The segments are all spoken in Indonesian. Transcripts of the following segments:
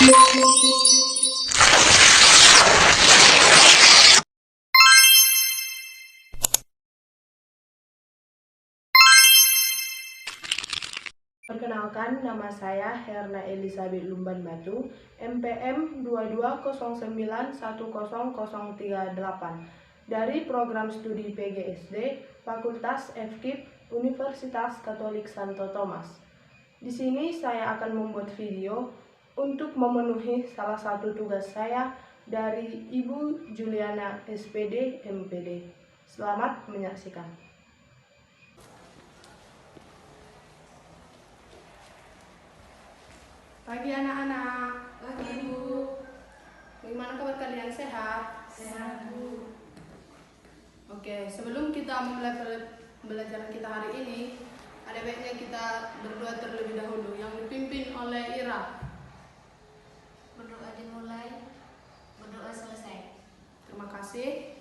Perkenalkan, nama saya Herna Elizabeth Lumban Batu, MPM 2209100038 dari Program Studi PGSD, Fakultas FKIP, Universitas Katolik Santo Thomas. Di sini saya akan membuat video untuk memenuhi salah satu tugas saya dari Ibu Juliana SPD MPD. Selamat menyaksikan. Pagi anak-anak. Pagi Bu. Bagaimana kabar kalian, sehat? Sehat Bu. Oke, sebelum kita memulai pembelajaran kita hari ini, ada baiknya kita berdoa terlebih dahulu yang dipimpin oleh Ira. Berdoa dimulai, berdoa selesai. Terima kasih.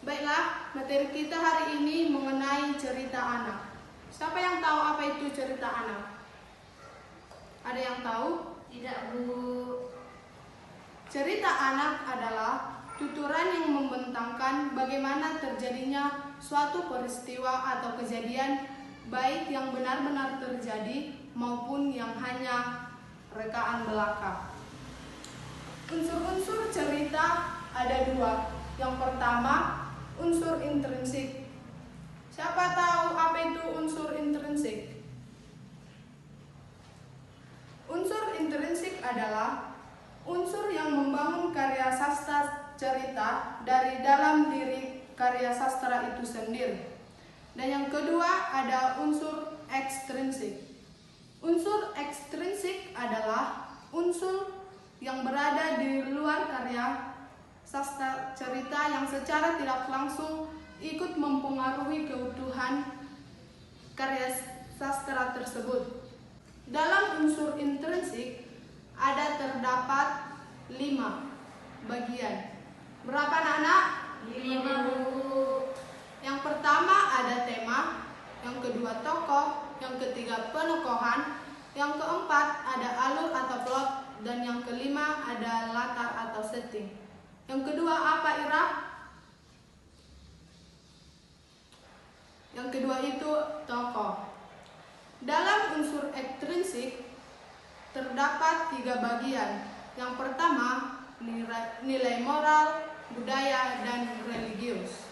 Baiklah, materi kita hari ini mengenai cerita anak. Siapa yang tahu apa itu cerita anak? Ada yang tahu? Tidak Bu. Cerita anak adalah tuturan yang membentangkan bagaimana terjadinya suatu peristiwa atau kejadian, baik yang benar-benar terjadi maupun yang hanya rekaan belaka. Unsur-unsur cerita ada dua. Yang pertama, unsur intrinsik. Siapa tahu apa itu unsur intrinsik? Unsur intrinsik adalah unsur yang membangun karya sastra cerita dari dalam diri karya sastra itu sendiri. Dan yang kedua ada unsur ekstrinsik. Unsur ekstrinsik adalah unsur yang berada di luar karya sastra cerita yang secara tidak langsung ikut mempengaruhi keutuhan karya sastra tersebut. Dalam unsur intrinsik terdapat 5 bagian. Berapa anak-anak? 5 Bu. Yang pertama ada tema, yang kedua tokoh, yang ketiga penokohan, yang keempat ada alur atau plot, dan yang kelima ada latar atau setting. Yang kedua apa, Ira? Yang kedua itu tokoh. Dalam unsur ekstrinsik terdapat 3 bagian. Yang pertama, nilai moral, budaya, dan religius.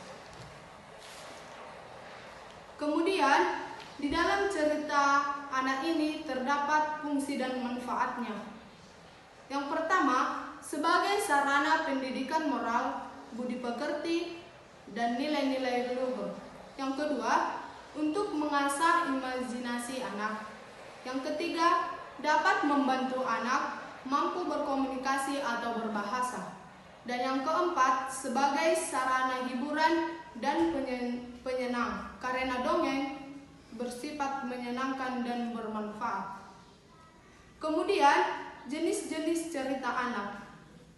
Kemudian, di dalam cerita anak ini terdapat fungsi dan manfaatnya. Yang pertama, sebagai sarana pendidikan moral, budi pekerti, dan nilai-nilai luhur. Yang kedua, untuk mengasah imajinasi anak. Yang ketiga, dapat membantu anak mampu berkomunikasi atau berbahasa. Dan yang keempat, sebagai sarana hiburan dan penyenang, karena dongeng bersifat menyenangkan dan bermanfaat. Kemudian, jenis-jenis cerita anak.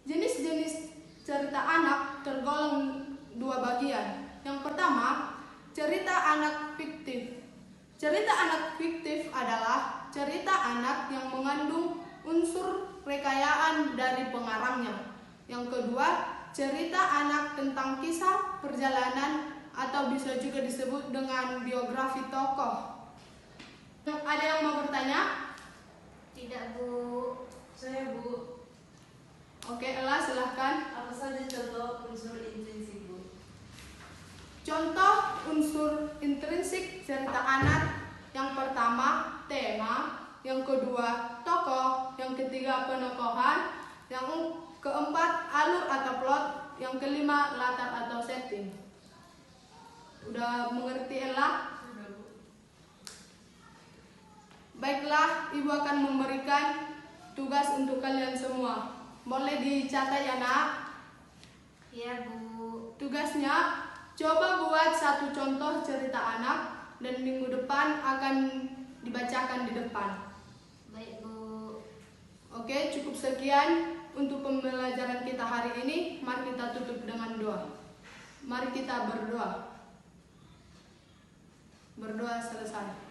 Jenis-jenis cerita anak tergolong 2 bagian. Yang pertama, cerita anak fiktif. Cerita anak fiktif adalah cerita anak yang mengandung unsur rekayaan dari pengarangnya. Yang kedua, cerita anak tentang kisah perjalanan atau bisa juga disebut dengan biografi tokoh. Ada yang mau bertanya? Tidak Bu. Saya Bu. Oke, Ella silahkan. Apa saja contoh unsur intrinsik Bu? Contoh unsur intrinsik cerita anak. Yang pertama, tema. Yang kedua, tokoh. Yang ketiga, penokohan. Yang keempat, alur atau plot. Yang kelima, latar atau setting. Udah mengerti, Ella? Sudah Bu. Baiklah, Ibu akan memberikan tugas untuk kalian semua. Boleh dicatat ya, Nak? Iya Bu. Tugasnya, coba buat 1 contoh cerita anak dan minggu depan akan dibacakan di depan. Baik Bu. Oke, cukup sekian untuk pembelajaran kita hari ini. Mari kita tutup dengan doa. Mari kita berdoa. Berdoa selesai.